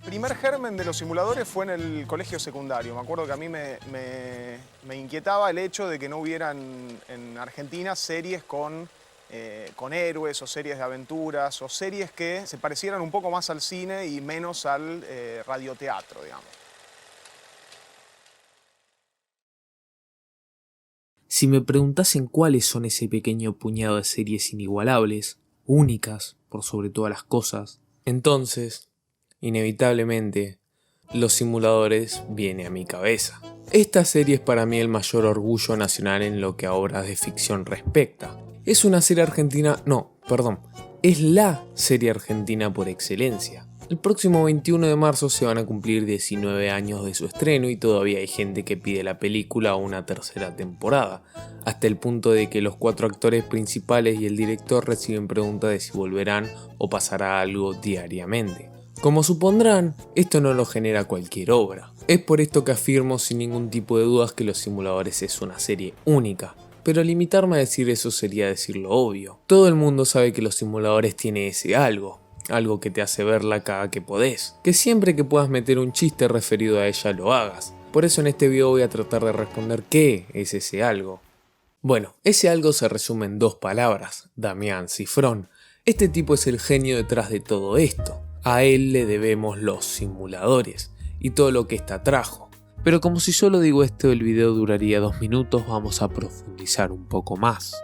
primer germen de los simuladores fue en el colegio secundario. Me acuerdo que a mí me inquietaba el hecho de que no hubieran en Argentina series con héroes o series de aventuras o series que se parecieran un poco más al cine y menos al radioteatro, digamos. Si me preguntasen cuáles son ese pequeño puñado de series inigualables, únicas por sobre todas las cosas, entonces, inevitablemente, Los Simuladores viene a mi cabeza. Esta serie es para mí el mayor orgullo nacional en lo que a obras de ficción respecta. Es una serie argentina, es la serie argentina por excelencia. El próximo 21 de marzo se van a cumplir 19 años de su estreno y todavía hay gente que pide la película o una tercera temporada, hasta el punto de que los 4 actores principales y el director reciben preguntas de si volverán o pasará algo diariamente. Como supondrán, esto no lo genera cualquier obra. Es por esto que afirmo sin ningún tipo de dudas que Los Simuladores es una serie única. Pero limitarme a decir eso sería decir lo obvio. Todo el mundo sabe que Los Simuladores tiene ese algo que te hace verla cada que podés, que siempre que puedas meter un chiste referido a ella lo hagas. Por eso en este video voy a tratar de responder qué es ese algo. Bueno, ese algo se resume en 2 palabras, Damián Cifrón. Este tipo es el genio detrás de todo esto. A él le debemos Los Simuladores y todo lo que ésta trajo. Pero como si solo digo esto el video duraría 2 minutos, vamos a profundizar un poco más.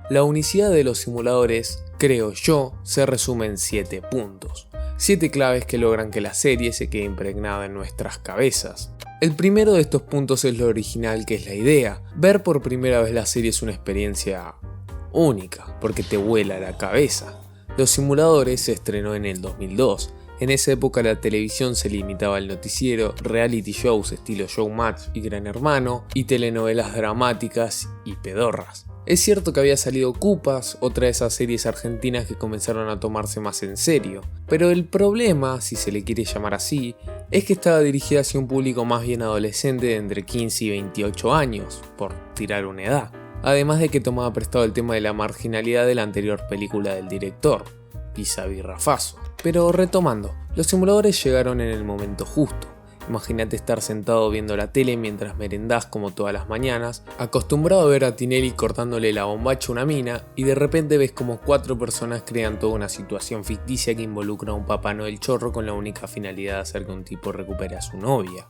La unicidad de Los Simuladores, creo yo, se resume en 7 puntos. 7 claves que logran que la serie se quede impregnada en nuestras cabezas. El primero de estos puntos es lo original que es la idea. Ver por primera vez la serie es una experiencia única, porque te vuela la cabeza. Los Simuladores se estrenó en el 2002. En esa época la televisión se limitaba al noticiero, reality shows estilo Showmatch y Gran Hermano, y telenovelas dramáticas y pedorras. Es cierto que había salido Cupas, otra de esas series argentinas que comenzaron a tomarse más en serio, pero el problema, si se le quiere llamar así, es que estaba dirigida hacia un público más bien adolescente de entre 15 y 28 años, por tirar una edad. Además de que tomaba prestado el tema de la marginalidad de la anterior película del director, Pisa Birra Faso. Pero retomando, Los Simuladores llegaron en el momento justo. Imagínate estar sentado viendo la tele mientras merendás como todas las mañanas, acostumbrado a ver a Tinelli cortándole la bombacha a una mina, y de repente ves como 4 personas crean toda una situación ficticia que involucra a un Papá Noel chorro con la única finalidad de hacer que un tipo recupere a su novia.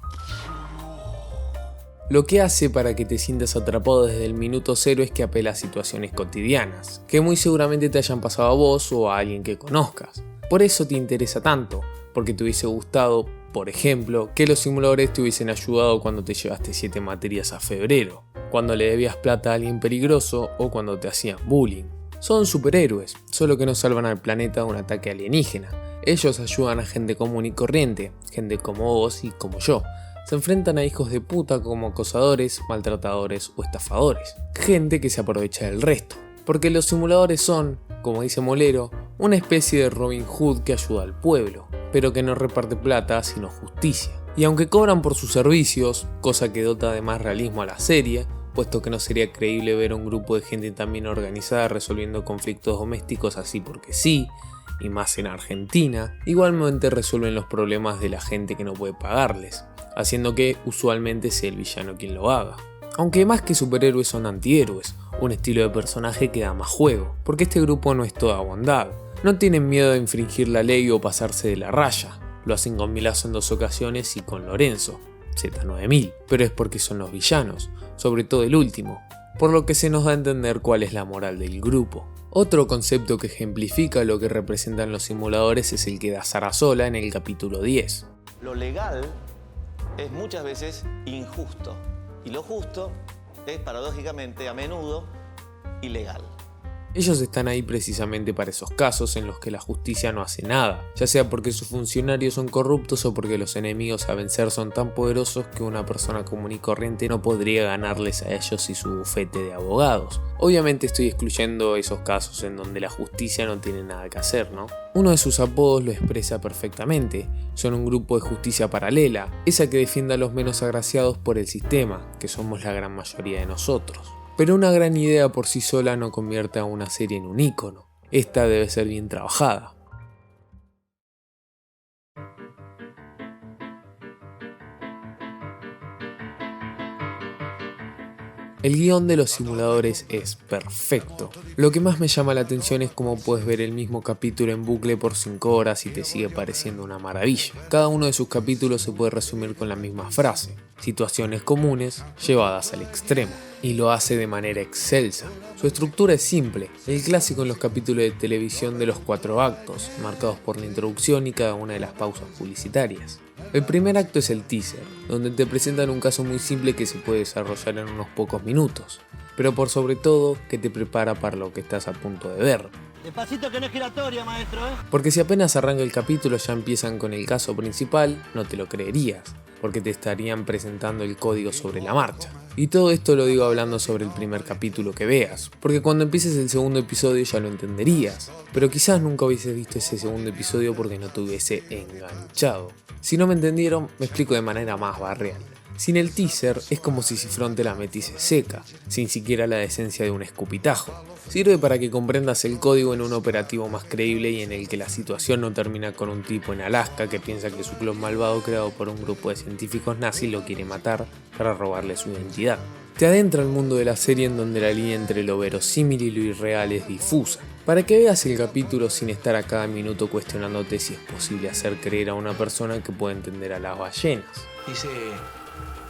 Lo que hace para que te sientas atrapado desde el minuto 0 es que apela a situaciones cotidianas, que muy seguramente te hayan pasado a vos o a alguien que conozcas. Por eso te interesa tanto, porque te hubiese gustado, por ejemplo, que Los Simuladores te hubiesen ayudado cuando te llevaste 7 materias a febrero, cuando le debías plata a alguien peligroso o cuando te hacían bullying. Son superhéroes, solo que no salvan al planeta de un ataque alienígena. Ellos ayudan a gente común y corriente, gente como vos y como yo. Se enfrentan a hijos de puta como acosadores, maltratadores o estafadores. Gente que se aprovecha del resto. Porque Los Simuladores son, como dice Molero, una especie de Robin Hood que ayuda al pueblo, pero que no reparte plata sino justicia. Y aunque cobran por sus servicios, cosa que dota de más realismo a la serie, puesto que no sería creíble ver a un grupo de gente tan bien organizada resolviendo conflictos domésticos así porque sí, y más en Argentina, igualmente resuelven los problemas de la gente que no puede pagarles, haciendo que usualmente sea el villano quien lo haga. Aunque más que superhéroes son antihéroes, un estilo de personaje que da más juego, porque este grupo no es toda bondad. No tienen miedo de infringir la ley o pasarse de la raya. Lo hacen con Milazzo en 2 ocasiones y con Lorenzo, Z9000, pero es porque son los villanos, sobre todo el último, por lo que se nos da a entender cuál es la moral del grupo. Otro concepto que ejemplifica lo que representan Los Simuladores es el que da Sarasola en el capítulo 10. Lo legal es muchas veces injusto y lo justo es paradójicamente a menudo ilegal. Ellos están ahí precisamente para esos casos en los que la justicia no hace nada, ya sea porque sus funcionarios son corruptos o porque los enemigos a vencer son tan poderosos que una persona común y corriente no podría ganarles a ellos y su bufete de abogados. Obviamente estoy excluyendo esos casos en donde la justicia no tiene nada que hacer, ¿no? Uno de sus apodos lo expresa perfectamente. Son un grupo de justicia paralela, esa que defiende a los menos agraciados por el sistema, que somos la gran mayoría de nosotros. Pero una gran idea por sí sola no convierte a una serie en un ícono. Esta debe ser bien trabajada. El guión de los simuladores es perfecto. Lo que más me llama la atención es cómo puedes ver el mismo capítulo en bucle por 5 horas y te sigue pareciendo una maravilla. Cada uno de sus capítulos se puede resumir con la misma frase: situaciones comunes llevadas al extremo. Y lo hace de manera excelsa. Su estructura es simple, el clásico en los capítulos de televisión de los 4 actos, marcados por la introducción y cada una de las pausas publicitarias. El primer acto es el teaser, donde te presentan un caso muy simple que se puede desarrollar en unos pocos minutos, pero por sobre todo que te prepara para lo que estás a punto de ver. Despacito que no es giratoria, maestro, ¿eh? Porque si apenas arranca el capítulo ya empiezan con el caso principal, no te lo creerías, porque te estarían presentando el código sobre la marcha. Y todo esto lo digo hablando sobre el primer capítulo que veas, porque cuando empieces el segundo episodio ya lo entenderías, pero quizás nunca hubieses visto ese segundo episodio porque no te hubiese enganchado. Si no me entendieron, me explico de manera más barrial. Sin el teaser es como si Cifrón te la metiese seca, sin siquiera la decencia de un escupitajo. Sirve para que comprendas el código en un operativo más creíble y en el que la situación no termina con un tipo en Alaska que piensa que su clon malvado creado por un grupo de científicos nazis lo quiere matar para robarle su identidad. Te adentra al mundo de la serie en donde la línea entre lo verosímil y lo irreal es difusa, para que veas el capítulo sin estar a cada minuto cuestionándote si es posible hacer creer a una persona que puede entender a las ballenas. Dice,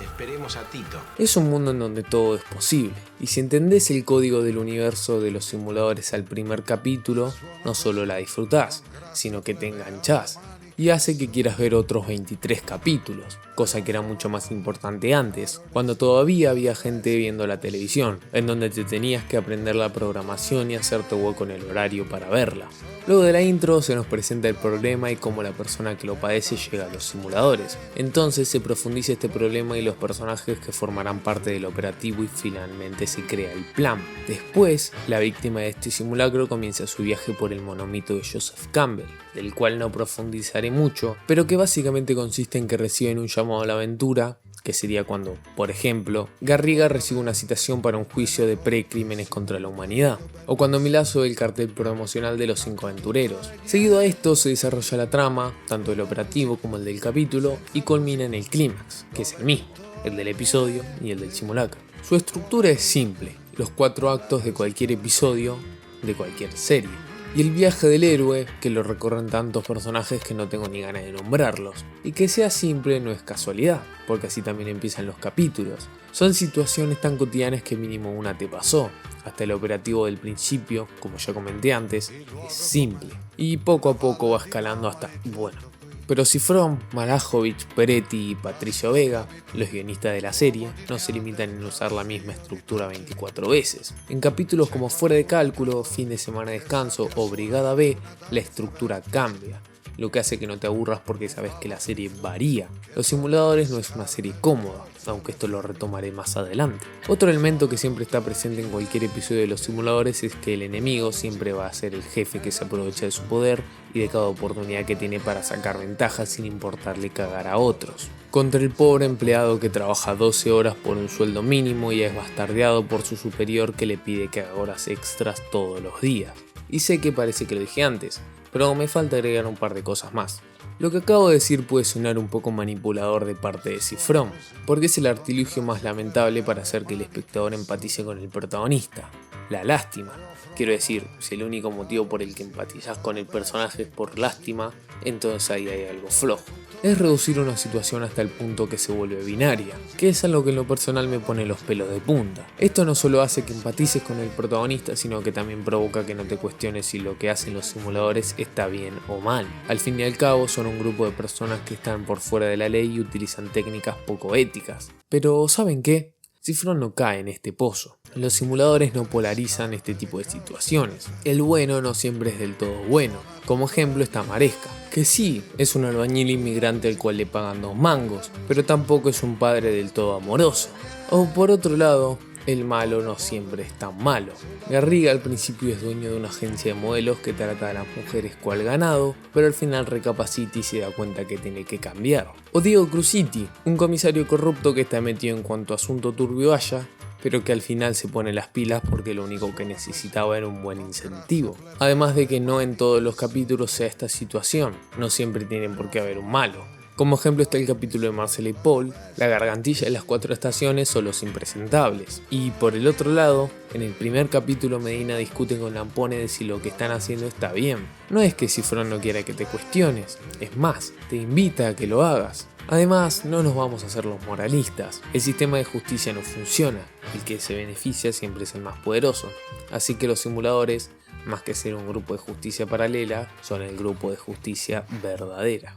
esperemos a Tito. Es un mundo en donde todo es posible, y si entendés el código del universo de los simuladores al primer capítulo, no solo la disfrutás, sino que te enganchás, y hace que quieras ver otros 23 capítulos, cosa que era mucho más importante antes, cuando todavía había gente viendo la televisión, en donde te tenías que aprender la programación y hacerte hueco en el horario para verla. Luego de la intro se nos presenta el problema y cómo la persona que lo padece llega a los simuladores. Entonces se profundiza este problema y los personajes que formarán parte del operativo y finalmente se crea el plan. Después, la víctima de este simulacro comienza su viaje por el monomito de Joseph Campbell, del cual no profundizaré mucho, pero que básicamente consiste en que reciben un llamado a la aventura, que sería cuando, por ejemplo, Garriga recibe una citación para un juicio de precrímenes contra la humanidad, o cuando Milazzo ve el cartel promocional de los 5 aventureros. Seguido a esto se desarrolla la trama, tanto el operativo como el del capítulo, y culmina en el clímax, que es el mismo, el del episodio y el del simulacro. Su estructura es simple, los 4 actos de cualquier episodio, de cualquier serie. Y el viaje del héroe, que lo recorren tantos personajes que no tengo ni ganas de nombrarlos. Y que sea simple no es casualidad, porque así también empiezan los capítulos. Son situaciones tan cotidianas que mínimo una te pasó. Hasta el operativo del principio, como ya comenté antes, es simple. Y poco a poco va escalando hasta, bueno. Pero Cifrón, Malajovic, Peretti y Patricio Vega, los guionistas de la serie, no se limitan en usar la misma estructura 24 veces. En capítulos como Fuera de Cálculo, Fin de Semana de Descanso o Brigada B, la estructura cambia, lo que hace que no te aburras porque sabes que la serie varía. Los simuladores no es una serie cómoda, aunque esto lo retomaré más adelante. Otro elemento que siempre está presente en cualquier episodio de los simuladores es que el enemigo siempre va a ser el jefe que se aprovecha de su poder y de cada oportunidad que tiene para sacar ventajas sin importarle cagar a otros. Contra el pobre empleado que trabaja 12 horas por un sueldo mínimo y es bastardeado por su superior que le pide que haga horas extras todos los días. Y sé que parece que lo dije antes, pero me falta agregar un par de cosas más. Lo que acabo de decir puede sonar un poco manipulador de parte de Cifrón, porque es el artilugio más lamentable para hacer que el espectador empatice con el protagonista, la lástima. Quiero decir, si el único motivo por el que empatizas con el personaje es por lástima, entonces ahí hay algo flojo. Es reducir una situación hasta el punto que se vuelve binaria, que es algo que en lo personal me pone los pelos de punta. Esto no solo hace que empatices con el protagonista, sino que también provoca que no te cuestiones si lo que hacen los simuladores está bien o mal. Al fin y al cabo son un grupo de personas que están por fuera de la ley y utilizan técnicas poco éticas. Pero ¿saben qué? Cifrón no cae en este pozo. Los simuladores no polarizan este tipo de situaciones. El bueno no siempre es del todo bueno. Como ejemplo está Maresca, que sí, es un albañil inmigrante al cual le pagan 2 mangos, pero tampoco es un padre del todo amoroso. O por otro lado, el malo no siempre es tan malo. Garriga al principio es dueño de una agencia de modelos que trata a las mujeres cual ganado, pero al final recapacita y se da cuenta que tiene que cambiar. O Diego Cruziti, un comisario corrupto que está metido en cuanto asunto turbio haya, pero que al final se pone las pilas porque lo único que necesitaba era un buen incentivo. Además de que no en todos los capítulos sea esta situación, no siempre tienen por qué haber un malo. Como ejemplo está el capítulo de Marcela y Paul, La Gargantilla de las Cuatro Estaciones o Los Impresentables. Y por el otro lado, en el primer capítulo Medina discute con Lampone de si lo que están haciendo está bien. No es que Cifrón no quiera que te cuestiones, es más, te invita a que lo hagas. Además, no nos vamos a hacer los moralistas, el sistema de justicia no funciona, el que se beneficia siempre es el más poderoso, así que los simuladores, más que ser un grupo de justicia paralela, son el grupo de justicia verdadera.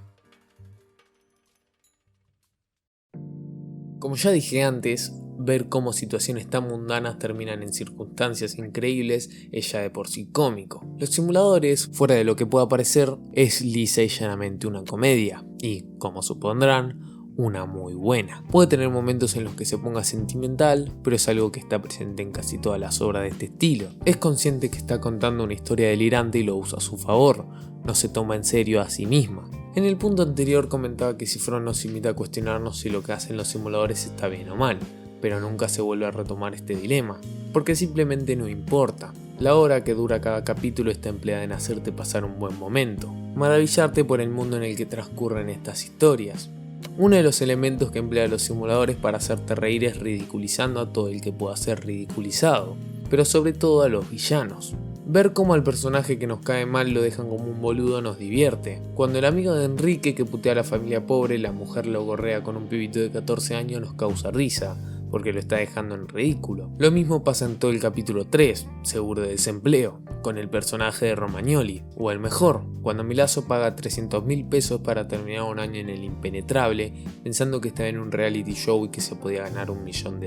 Como ya dije antes, ver cómo situaciones tan mundanas terminan en circunstancias increíbles es ya de por sí cómico. Los simuladores, fuera de lo que pueda parecer, es lisa y llanamente una comedia, y, como supondrán, una muy buena. Puede tener momentos en los que se ponga sentimental, pero es algo que está presente en casi todas las obras de este estilo. Es consciente que está contando una historia delirante y lo usa a su favor, no se toma en serio a sí misma. En el punto anterior comentaba que Cifrón nos invita a cuestionarnos si lo que hacen los simuladores está bien o mal, pero nunca se vuelve a retomar este dilema, porque simplemente no importa. La hora que dura cada capítulo está empleada en hacerte pasar un buen momento, maravillarte por el mundo en el que transcurren estas historias. Uno de los elementos que emplean los simuladores para hacerte reír es ridiculizando a todo el que pueda ser ridiculizado, pero sobre todo a los villanos. Ver cómo al personaje que nos cae mal lo dejan como un boludo nos divierte. Cuando el amigo de Enrique que putea a la familia pobre, la mujer lo gorrea con un pibito de 14 años nos causa risa, porque lo está dejando en ridículo. Lo mismo pasa en todo el capítulo 3, Seguro de Desempleo, con el personaje de Romagnoli, o el mejor, cuando Milazzo paga 300.000 pesos para terminar un año en el Impenetrable, pensando que está en un reality show y que se podía ganar $1 millón.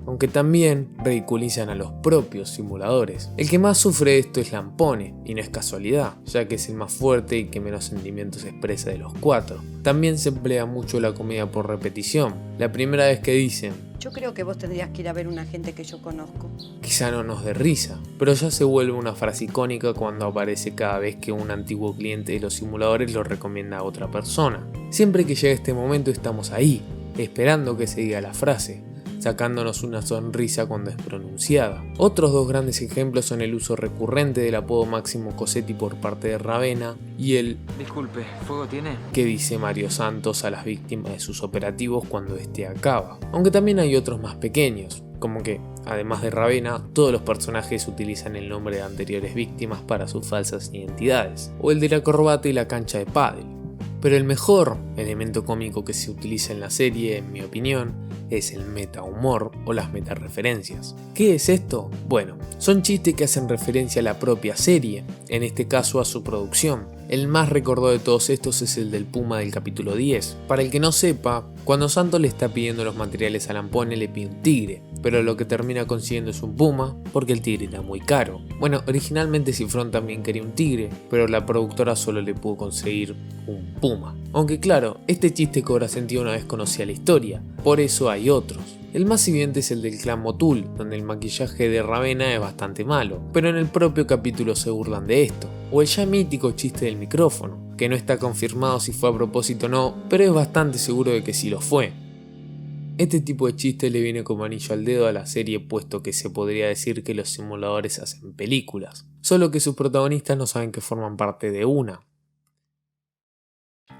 Aunque también ridiculizan a los propios simuladores. El que más sufre esto es Lampone, y no es casualidad, ya que es el más fuerte y que menos sentimientos expresa de los cuatro. También se emplea mucho la comedia por repetición. La primera vez que dicen: yo creo que vos tendrías que ir a ver una gente que yo conozco. Quizá no nos dé risa, pero ya se vuelve una frase icónica cuando aparece cada vez que un antiguo cliente de los simuladores lo recomienda a otra persona. Siempre que llega este momento estamos ahí, esperando que se diga la frase, sacándonos una sonrisa cuando es pronunciada. Otros dos grandes ejemplos son el uso recurrente del apodo Máximo Cosetti por parte de Ravenna y el disculpe, ¿fuego tiene? Que dice Mario Santos a las víctimas de sus operativos cuando este acaba. Aunque también hay otros más pequeños, como que, además de Ravenna, todos los personajes utilizan el nombre de anteriores víctimas para sus falsas identidades, o el de la corbata y la cancha de pádel. Pero el mejor elemento cómico que se utiliza en la serie, en mi opinión, es el metahumor o las metareferencias. ¿Qué es esto? Bueno, son chistes que hacen referencia a la propia serie, en este caso a su producción. El más recordado de todos estos es el del Puma del capítulo 10. Para el que no sepa, cuando Santos le está pidiendo los materiales a Lampone le pide un tigre, pero lo que termina consiguiendo es un puma porque el tigre era muy caro. Bueno, originalmente Cifrón también quería un tigre, pero la productora solo le pudo conseguir un puma. Aunque claro, este chiste cobra sentido una vez conocida la historia, por eso hay otros. El más evidente es el del clan Motul, donde el maquillaje de Ravenna es bastante malo, pero en el propio capítulo se burlan de esto. O el ya mítico chiste del micrófono, que no está confirmado si fue a propósito o no, pero es bastante seguro de que sí lo fue. Este tipo de chiste le viene como anillo al dedo a la serie, puesto que se podría decir que los simuladores hacen películas, solo que sus protagonistas no saben que forman parte de una.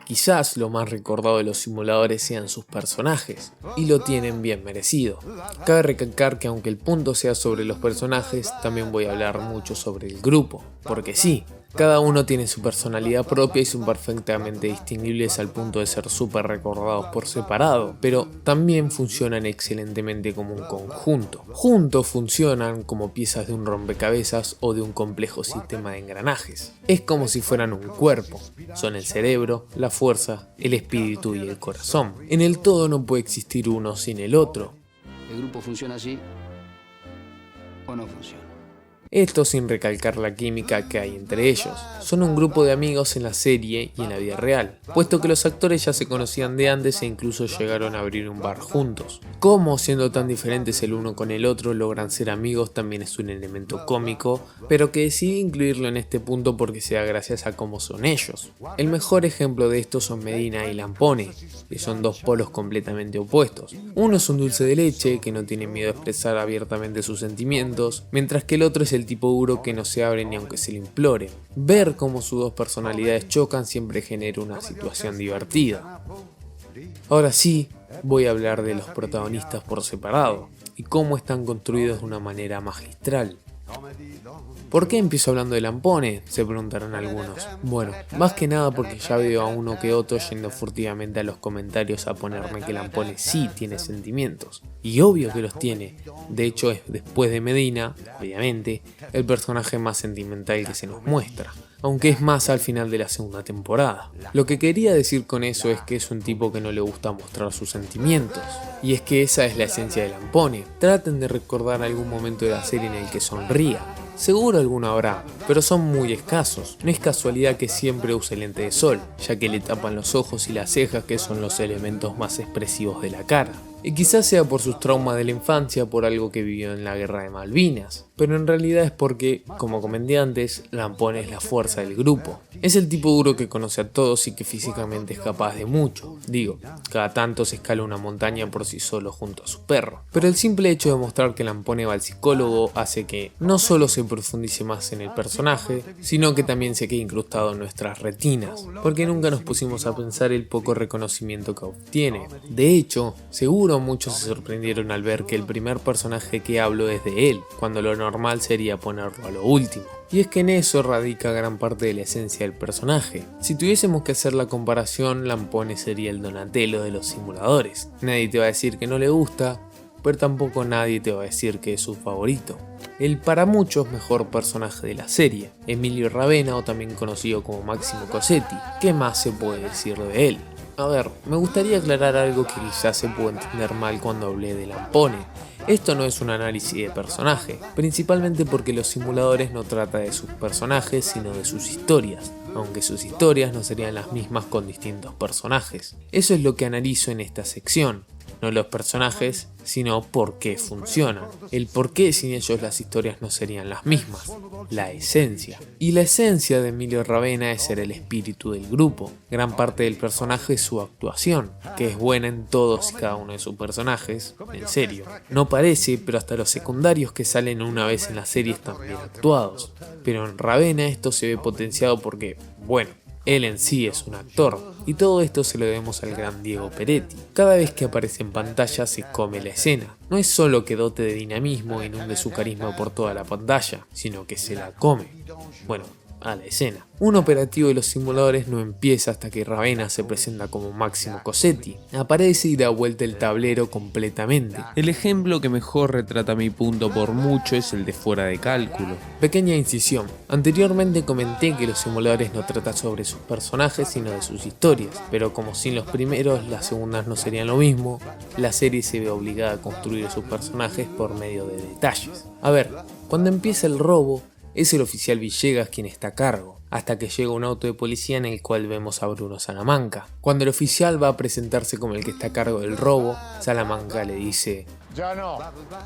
Quizás lo más recordado de los simuladores sean sus personajes, y lo tienen bien merecido. Cabe recalcar que aunque el punto sea sobre los personajes, también voy a hablar mucho sobre el grupo, porque sí, cada uno tiene su personalidad propia y son perfectamente distinguibles al punto de ser súper recordados por separado, pero también funcionan excelentemente como un conjunto. Juntos funcionan como piezas de un rompecabezas o de un complejo sistema de engranajes. Es como si fueran un cuerpo, son el cerebro, la fuerza, el espíritu y el corazón. En el todo no puede existir uno sin el otro. ¿El grupo funciona así o no funciona? Esto sin recalcar la química que hay entre ellos. Son un grupo de amigos en la serie y en la vida real, puesto que los actores ya se conocían de antes e incluso llegaron a abrir un bar juntos. Cómo, siendo tan diferentes el uno con el otro, logran ser amigos también es un elemento cómico, pero que decidí incluirlo en este punto porque se da gracias a cómo son ellos. El mejor ejemplo de esto son Medina y Lampone, que son dos polos completamente opuestos. Uno es un dulce de leche que no tiene miedo a expresar abiertamente sus sentimientos, mientras que el otro es el el tipo duro que no se abre ni aunque se le implore. Ver cómo sus dos personalidades chocan siempre genera una situación divertida. Ahora sí, voy a hablar de los protagonistas por separado y cómo están construidos de una manera magistral. ¿Por qué empiezo hablando de Lampone?, se preguntarán algunos. Bueno, más que nada porque ya veo a uno que otro yendo furtivamente a los comentarios a ponerme que Lampone sí tiene sentimientos. Y obvio que los tiene. De hecho es, después de Medina, obviamente, el personaje más sentimental que se nos muestra. Aunque es más al final de la segunda temporada. Lo que quería decir con eso es que es un tipo que no le gusta mostrar sus sentimientos. Y es que esa es la esencia de Lampone. Traten de recordar algún momento de la serie en el que sonría. Seguro alguno habrá, pero son muy escasos. No es casualidad que siempre use lente de sol, ya que le tapan los ojos y las cejas, que son los elementos más expresivos de la cara. Y quizás sea por sus traumas de la infancia, por algo que vivió en la guerra de Malvinas. Pero en realidad es porque, como comenté antes, Lampone es la fuerza del grupo. Es el tipo duro que conoce a todos y que físicamente es capaz de mucho. Digo, cada tanto se escala una montaña por sí solo junto a su perro. Pero el simple hecho de mostrar que Lampone va al psicólogo hace que no solo se profundice más en el personaje, sino que también se quede incrustado en nuestras retinas. Porque nunca nos pusimos a pensar el poco reconocimiento que obtiene. De hecho, seguro muchos se sorprendieron al ver que el primer personaje que hablo es de él, cuando lo normal sería ponerlo a lo último. Y es que en eso radica gran parte de la esencia del personaje. Si tuviésemos que hacer la comparación, Lampone sería el Donatello de los simuladores. Nadie te va a decir que no le gusta, pero tampoco nadie te va a decir que es su favorito. El para muchos mejor personaje de la serie, Emilio Ravenna, o también conocido como Máximo Cosetti. ¿Qué más se puede decir de él? A ver, me gustaría aclarar algo que quizás se pudo entender mal cuando hablé de Lampone. Esto no es un análisis de personaje, principalmente porque los simuladores no trata de sus personajes sino de sus historias, aunque sus historias no serían las mismas con distintos personajes. Eso es lo que analizo en esta sección. No los personajes, sino por qué funcionan. El por qué sin ellos las historias no serían las mismas. La esencia. Y la esencia de Emilio Ravenna es ser el espíritu del grupo. Gran parte del personaje es su actuación, que es buena en todos y cada uno de sus personajes. En serio. No parece, pero hasta los secundarios que salen una vez en la serie están bien actuados. Pero en Ravenna esto se ve potenciado porque, bueno, él en sí es un actor, y todo esto se lo debemos al gran Diego Peretti. Cada vez que aparece en pantalla se come la escena. No es solo que dote de dinamismo e inunde su carisma por toda la pantalla, sino que se la come. Bueno, a la escena. Un operativo de los simuladores no empieza hasta que Ravenna se presenta como Máximo Cosetti. Aparece y da vuelta el tablero completamente. El ejemplo que mejor retrata mi punto por mucho es el de Fuera de Cálculo. Pequeña incisión. Anteriormente comenté que los simuladores no tratan sobre sus personajes sino de sus historias, pero como sin los primeros las segundas no serían lo mismo, la serie se ve obligada a construir sus personajes por medio de detalles. A ver, cuando empieza el robo, es el oficial Villegas quien está a cargo, hasta que llega un auto de policía en el cual vemos a Bruno Salamanca. Cuando el oficial va a presentarse como el que está a cargo del robo, Salamanca le dice: "Ya no".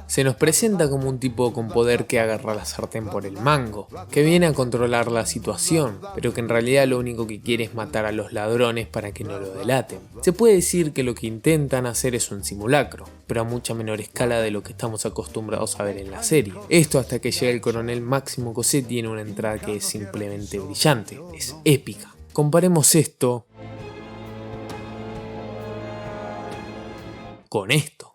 Se nos presenta como un tipo con poder que agarra la sartén por el mango, que viene a controlar la situación, pero que en realidad lo único que quiere es matar a los ladrones para que no lo delaten. Se puede decir que lo que intentan hacer es un simulacro, pero a mucha menor escala de lo que estamos acostumbrados a ver en la serie. Esto hasta que llega el coronel Máximo Cosetti en una entrada que es simplemente brillante, es épica. Comparemos esto con esto.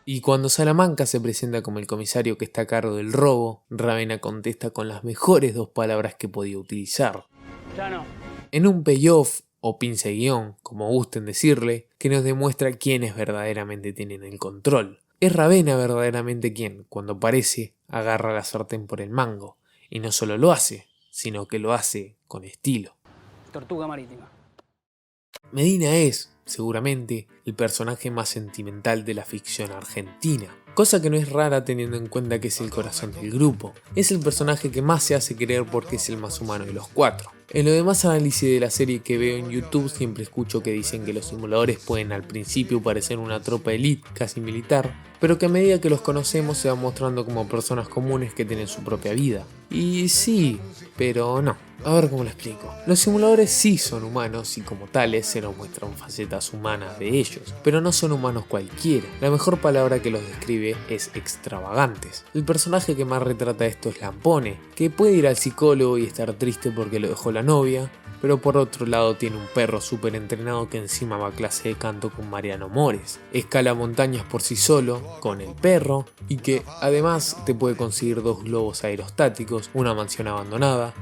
Y cuando Salamanca se presenta como el comisario que está a cargo del robo, Ravenna contesta con las mejores dos palabras que podía utilizar. Ya no. En un payoff o pince guión, como gusten decirle, que nos demuestra quiénes verdaderamente tienen el control. Es Ravenna verdaderamente quien, cuando aparece, agarra la sartén por el mango. Y no solo lo hace, sino que lo hace con estilo. Tortuga marítima. Medina es, seguramente, el personaje más sentimental de la ficción argentina, cosa que no es rara teniendo en cuenta que es el corazón del grupo. Es el personaje que más se hace querer porque es el más humano de los cuatro. En los demás análisis de la serie que veo en YouTube siempre escucho que dicen que los simuladores pueden al principio parecer una tropa elite casi militar, pero que a medida que los conocemos se van mostrando como personas comunes que tienen su propia vida. Y sí, pero no. A ver cómo lo explico. Los simuladores sí son humanos y como tales se nos muestran facetas humanas de ellos, pero no son humanos cualquiera. La mejor palabra que los describe es extravagantes. El personaje que más retrata esto es Lampone, que puede ir al psicólogo y estar triste porque lo dejó la novia, pero por otro lado tiene un perro súper entrenado que encima va a clase de canto con Mariano Mores, escala montañas por sí solo, con el perro, y que además te puede conseguir 2 globos aerostáticos, una mansión abandonada,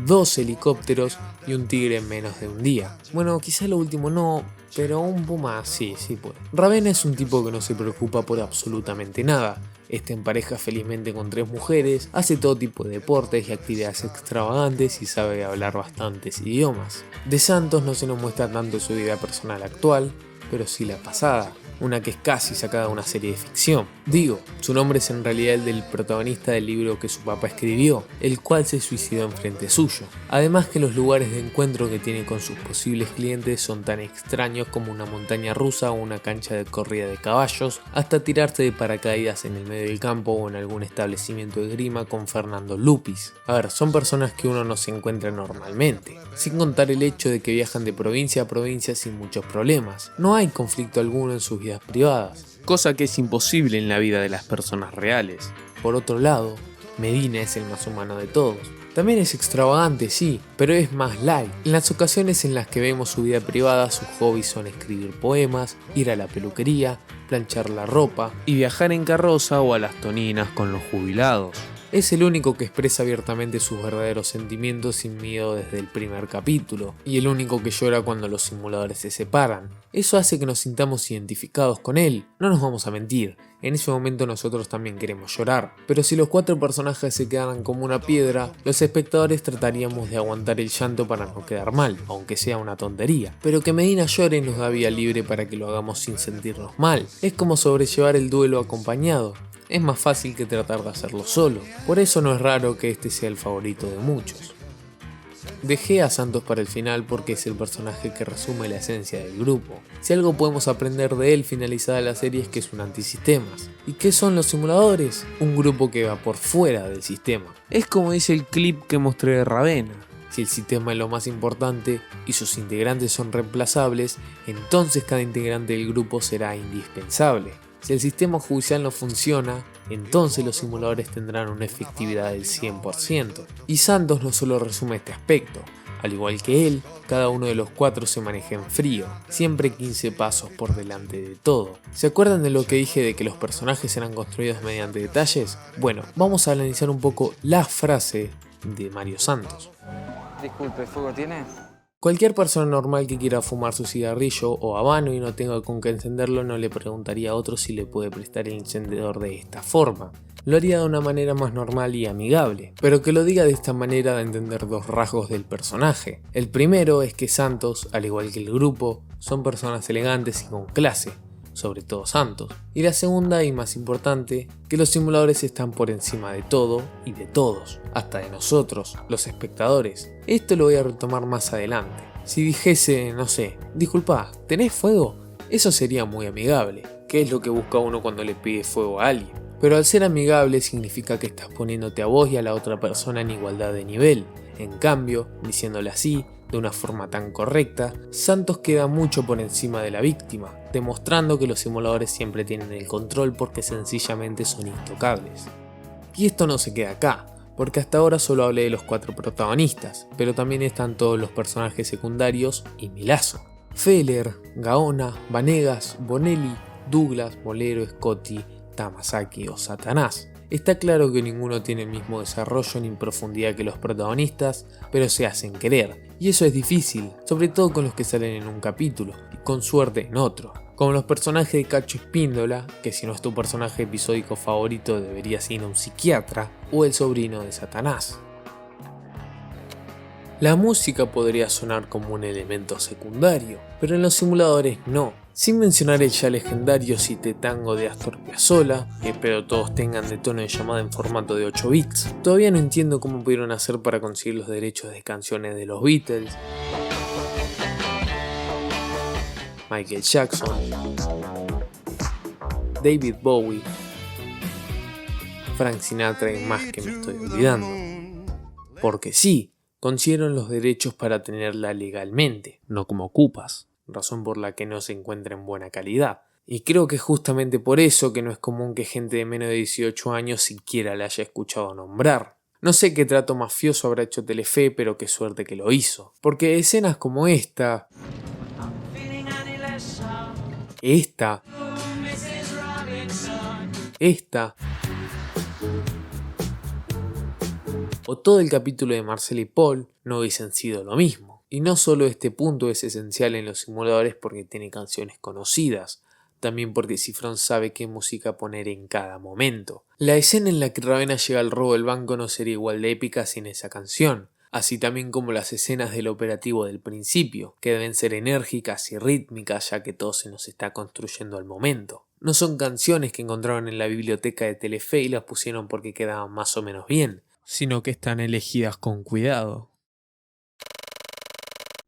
dos helicópteros y un tigre en menos de un día. Bueno, quizá lo último no, pero un puma sí puede. Ravenna es un tipo que no se preocupa por absolutamente nada. Está en pareja felizmente con 3 mujeres, hace todo tipo de deportes y actividades extravagantes y sabe hablar bastantes idiomas. De Santos no se nos muestra tanto su vida personal actual, pero sí la pasada, una que es casi sacada de una serie de ficción. Digo, su nombre es en realidad el del protagonista del libro que su papá escribió, el cual se suicidó enfrente suyo. Además que los lugares de encuentro que tiene con sus posibles clientes son tan extraños como una montaña rusa o una cancha de corrida de caballos, hasta tirarse de paracaídas en el medio del campo o en algún establecimiento de grima con Fernando Lupis. A ver, son personas que uno no se encuentra normalmente, sin contar el hecho de que viajan de provincia a provincia sin muchos problemas. No hay conflicto alguno en sus vidas privadas, cosa que es imposible en la vida de las personas reales. Por otro lado, Medina es el más humano de todos. También es extravagante, sí, pero es más light. En las ocasiones en las que vemos su vida privada, sus hobbies son escribir poemas, ir a la peluquería, planchar la ropa y viajar en carroza o a las toninas con los jubilados. Es el único que expresa abiertamente sus verdaderos sentimientos sin miedo desde el primer capítulo, y el único que llora cuando los simuladores se separan. Eso hace que nos sintamos identificados con él, no nos vamos a mentir, en ese momento nosotros también queremos llorar, pero si los 4 personajes se quedaran como una piedra, los espectadores trataríamos de aguantar el llanto para no quedar mal, aunque sea una tontería. Pero que Medina llore nos da vía libre para que lo hagamos sin sentirnos mal, es como sobrellevar el duelo acompañado. Es más fácil que tratar de hacerlo solo, por eso no es raro que este sea el favorito de muchos. Dejé a Santos para el final porque es el personaje que resume la esencia del grupo. Si algo podemos aprender de él finalizada la serie es que es un antisistemas. ¿Y qué son los simuladores? Un grupo que va por fuera del sistema. Es como dice el clip que mostré de Ravenna. Si el sistema es lo más importante y sus integrantes son reemplazables, entonces cada integrante del grupo será indispensable. Si el sistema judicial no funciona, entonces los simuladores tendrán una efectividad del 100%. Y Santos no solo resume este aspecto, al igual que él, cada uno de los 4 se maneja en frío, siempre 15 pasos por delante de todo. ¿Se acuerdan de lo que dije de que los personajes eran construidos mediante detalles? Bueno, vamos a analizar un poco la frase de Mario Santos. Disculpe, ¿fuego tiene? Cualquier persona normal que quiera fumar su cigarrillo o habano y no tenga con qué encenderlo no le preguntaría a otro si le puede prestar el encendedor de esta forma. Lo haría de una manera más normal y amigable, pero que lo diga de esta manera da a entender 2 rasgos del personaje. El primero es que Santos, al igual que el grupo, son personas elegantes y con clase, sobre todo Santos. Y la segunda y más importante, que los simuladores están por encima de todo y de todos, hasta de nosotros, los espectadores. Esto lo voy a retomar más adelante. Si dijese, no sé, disculpa, ¿tenés fuego? Eso sería muy amigable, que es lo que busca uno cuando le pide fuego a alguien. Pero al ser amigable significa que estás poniéndote a vos y a la otra persona en igualdad de nivel. En cambio, diciéndole así, de una forma tan correcta, Santos queda mucho por encima de la víctima, demostrando que los simuladores siempre tienen el control porque sencillamente son intocables. Y esto no se queda acá, porque hasta ahora solo hablé de los 4 protagonistas, pero también están todos los personajes secundarios y Milazzo. Feller, Gaona, Vanegas, Bonelli, Douglas, Bolero, Scotti, Tamasaki o Satanás. Está claro que ninguno tiene el mismo desarrollo ni profundidad que los protagonistas, pero se hacen querer. Y eso es difícil, sobre todo con los que salen en un capítulo, y con suerte en otro. Como los personajes de Cacho Espíndola, que si no es tu personaje episódico favorito deberías ir a un psiquiatra, o el sobrino de Satanás. La música podría sonar como un elemento secundario, pero en los simuladores no. Sin mencionar el ya legendario Cite Tango de Astor Piazzolla, que espero todos tengan de tono de llamada en formato de 8 bits. Todavía no entiendo cómo pudieron hacer para conseguir los derechos de canciones de los Beatles, Michael Jackson, David Bowie, Frank Sinatra y más que me estoy olvidando. Porque sí, consiguieron los derechos para tenerla legalmente, no como ocupas, razón por la que no se encuentra en buena calidad. Y creo que es justamente por eso que no es común que gente de menos de 18 años siquiera la haya escuchado nombrar. No sé qué trato mafioso habrá hecho Telefe, pero qué suerte que lo hizo. Porque escenas como esta, o todo el capítulo de Marcel y Paul no hubiesen sido lo mismo. Y no solo este punto es esencial en los simuladores porque tiene canciones conocidas, también porque Cifrón sabe qué música poner en cada momento. La escena en la que Ravenna llega al robo del banco no sería igual de épica sin esa canción, así también como las escenas del operativo del principio, que deben ser enérgicas y rítmicas ya que todo se nos está construyendo al momento. No son canciones que encontraron en la biblioteca de Telefe y las pusieron porque quedaban más o menos bien, sino que están elegidas con cuidado.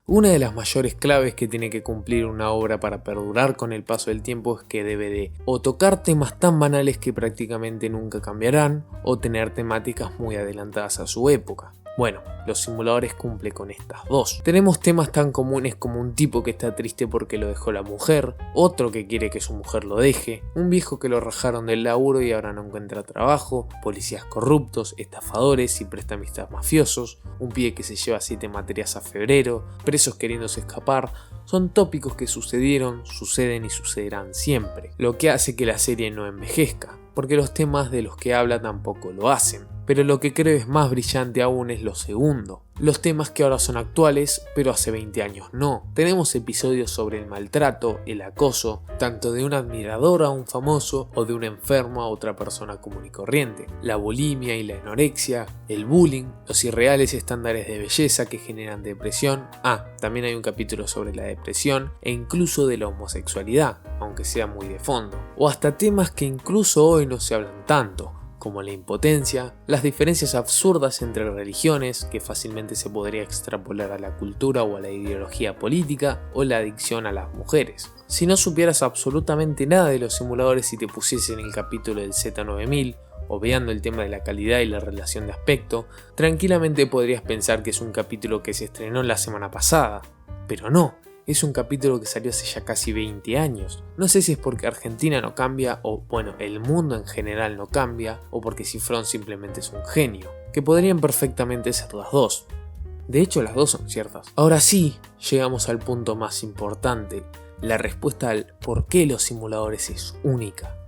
Una de las mayores claves que tiene que cumplir una obra para perdurar con el paso del tiempo es que debe de o tocar temas tan banales que prácticamente nunca cambiarán, o tener temáticas muy adelantadas a su época. Bueno, los simuladores cumplen con estas dos. Tenemos temas tan comunes como un tipo que está triste porque lo dejó la mujer, otro que quiere que su mujer lo deje, un viejo que lo rajaron del laburo y ahora no encuentra trabajo, policías corruptos, estafadores y prestamistas mafiosos, un pibe que se lleva 7 materias a febrero, presos queriéndose escapar. Son tópicos que sucedieron, suceden y sucederán siempre, lo que hace que la serie no envejezca, porque los temas de los que habla tampoco lo hacen. Pero lo que creo es más brillante aún es lo segundo. Los temas que ahora son actuales, pero hace 20 años no. Tenemos episodios sobre el maltrato, el acoso, tanto de un admirador a un famoso o de un enfermo a otra persona común y corriente. La bulimia y la anorexia, el bullying, los irreales estándares de belleza que generan depresión. También hay un capítulo sobre la depresión e incluso de la homosexualidad, aunque sea muy de fondo. O hasta temas que incluso hoy no se hablan tanto, como la impotencia, las diferencias absurdas entre religiones, que fácilmente se podría extrapolar a la cultura o a la ideología política, o la adicción a las mujeres. Si no supieras absolutamente nada de los simuladores y te pusiesen el capítulo del Z9000, obviando el tema de la calidad y la relación de aspecto, tranquilamente podrías pensar que es un capítulo que se estrenó la semana pasada, pero no. Es un capítulo que salió hace ya casi 20 años. No sé si es porque Argentina no cambia, o bueno, el mundo en general no cambia, o porque Cifrón simplemente es un genio, que podrían perfectamente ser las dos. De hecho, las dos son ciertas. Ahora sí, llegamos al punto más importante, la respuesta al por qué los simuladores es única.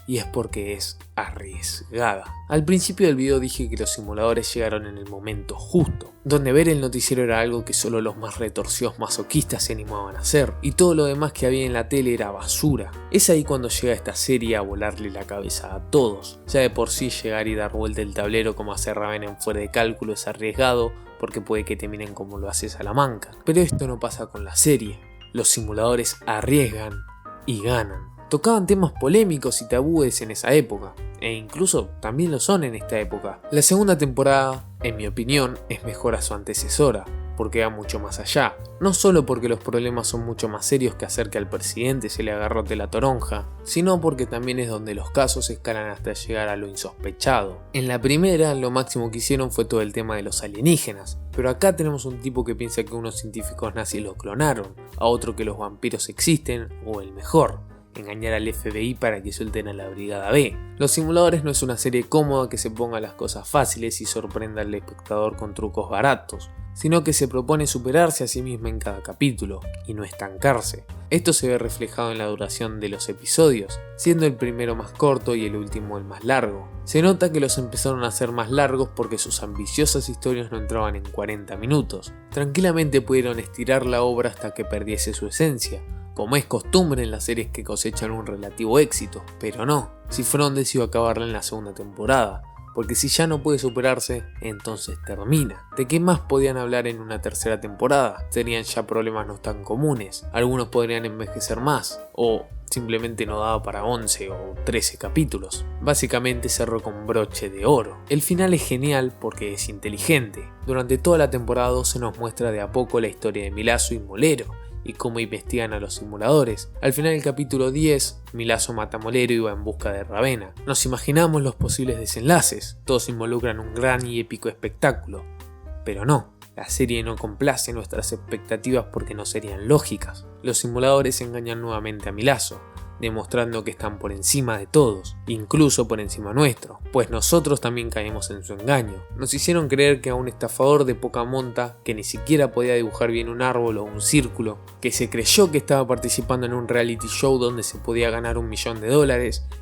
Y es porque es arriesgada. Al principio del video dije que los simuladores llegaron en el momento justo, donde ver el noticiero era algo que solo los más retorcidos masoquistas se animaban a hacer, y todo lo demás que había en la tele era basura. Es ahí cuando llega esta serie a volarle la cabeza a todos. Ya de por sí llegar y dar vuelta el tablero como hace Ravenna en Fuera de Cálculo es arriesgado, porque puede que te miren como lo hace Salamanca. Pero esto no pasa con la serie. Los simuladores arriesgan y ganan. Tocaban temas polémicos y tabúes en esa época, e incluso también lo son en esta época. La segunda temporada, en mi opinión, es mejor a su antecesora, porque va mucho más allá. No solo porque los problemas son mucho más serios que hacer que al presidente se le agarrote la toronja, sino porque también es donde los casos escalan hasta llegar a lo insospechado. En la primera, lo máximo que hicieron fue todo el tema de los alienígenas, pero acá tenemos un tipo que piensa que unos científicos nazis lo clonaron, a otro que los vampiros existen, o el mejor, engañar al FBI para que suelten a la Brigada B. Los simuladores no es una serie cómoda que se ponga las cosas fáciles y sorprenda al espectador con trucos baratos, sino que se propone superarse a sí misma en cada capítulo y no estancarse. Esto se ve reflejado en la duración de los episodios, siendo el primero más corto y el último el más largo. Se nota que los empezaron a hacer más largos porque sus ambiciosas historias no entraban en 40 minutos. Tranquilamente pudieron estirar la obra hasta que perdiese su esencia, como es costumbre en las series que cosechan un relativo éxito, pero no, Cifrón decidió acabarla en la segunda temporada, porque si ya no puede superarse, entonces termina. ¿De qué más podían hablar en una tercera temporada? Serían ya problemas no tan comunes, algunos podrían envejecer más, o simplemente no daba para 11 o 13 capítulos. Básicamente cerró con broche de oro. El final es genial porque es inteligente. Durante toda la temporada 2 se nos muestra de a poco la historia de Milazzo y Molero, y cómo investigan a los simuladores. Al final del capítulo 10, Milazzo mata a Molero y va en busca de Ravenna. Nos imaginamos los posibles desenlaces, todos involucran un gran y épico espectáculo, Pero no, la serie no complace nuestras expectativas porque no serían lógicas. Los simuladores engañan nuevamente a Milazzo, demostrando que están por encima de todos, incluso por encima nuestro, pues nosotros también caemos en su engaño. Nos hicieron creer que a un estafador de poca monta, que ni siquiera podía dibujar bien un árbol o un círculo, que se creyó que estaba participando en un reality show donde se podía ganar $1 millón,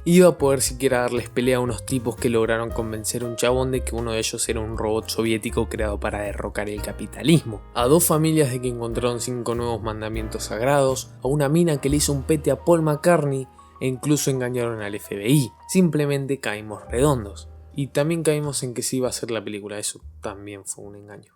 iba a poder siquiera darles pelea a unos tipos que lograron convencer a un chabón de que uno de ellos era un robot soviético creado para derrocar el capitalismo, a 2 familias de que encontraron 5 nuevos mandamientos sagrados, a una mina que le hizo un pete a Paul McCartney e incluso engañaron al FBI. Simplemente caímos redondos. Y también caímos en que se iba a hacer la película, eso también fue un engaño.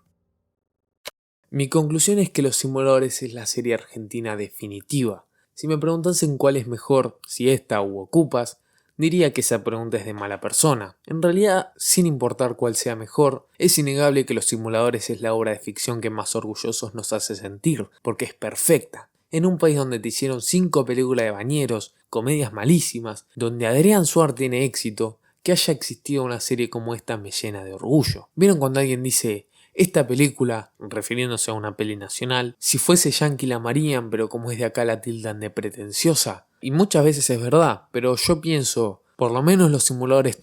Mi conclusión es que Los Simuladores es la serie argentina definitiva. Si me preguntasen cuál es mejor, si esta u Ocupas, diría que esa pregunta es de mala persona. En realidad, sin importar cuál sea mejor, es innegable que Los Simuladores es la obra de ficción que más orgullosos nos hace sentir, porque es perfecta. En un país donde te hicieron 5 películas de bañeros, comedias malísimas, donde Adrián Suar tiene éxito, que haya existido una serie como esta me llena de orgullo. ¿Vieron cuando alguien dice, esta película, refiriéndose a una peli nacional, si fuese yankee la amarían, pero como es de acá la tildan de pretenciosa? Y muchas veces es verdad, pero yo pienso, por lo menos Los Simuladores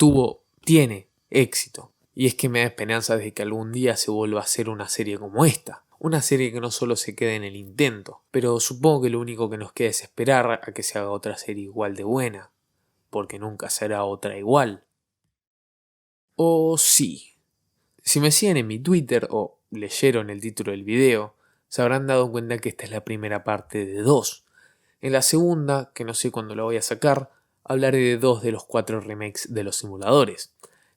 tiene éxito. Y es que me da esperanza de que algún día se vuelva a hacer una serie como esta. Una serie que no solo se quede en el intento, pero supongo que lo único que nos queda es esperar a que se haga otra serie igual de buena, porque nunca será otra igual. O sí. Si me siguen en mi Twitter o leyeron el título del video, se habrán dado cuenta que esta es la primera parte de 2. En la segunda, que no sé cuándo la voy a sacar, hablaré de 2 de los 4 remakes de Los Simuladores,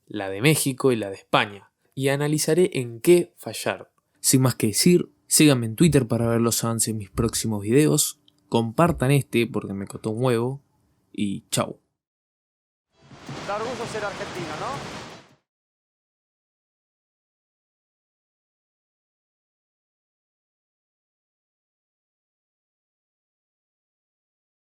la de México y la de España, y analizaré en qué fallaron. Sin más que decir, síganme en Twitter para ver los avances de mis próximos videos, compartan este porque me costó un huevo, y chau. Da orgullo ser argentino, ¿no?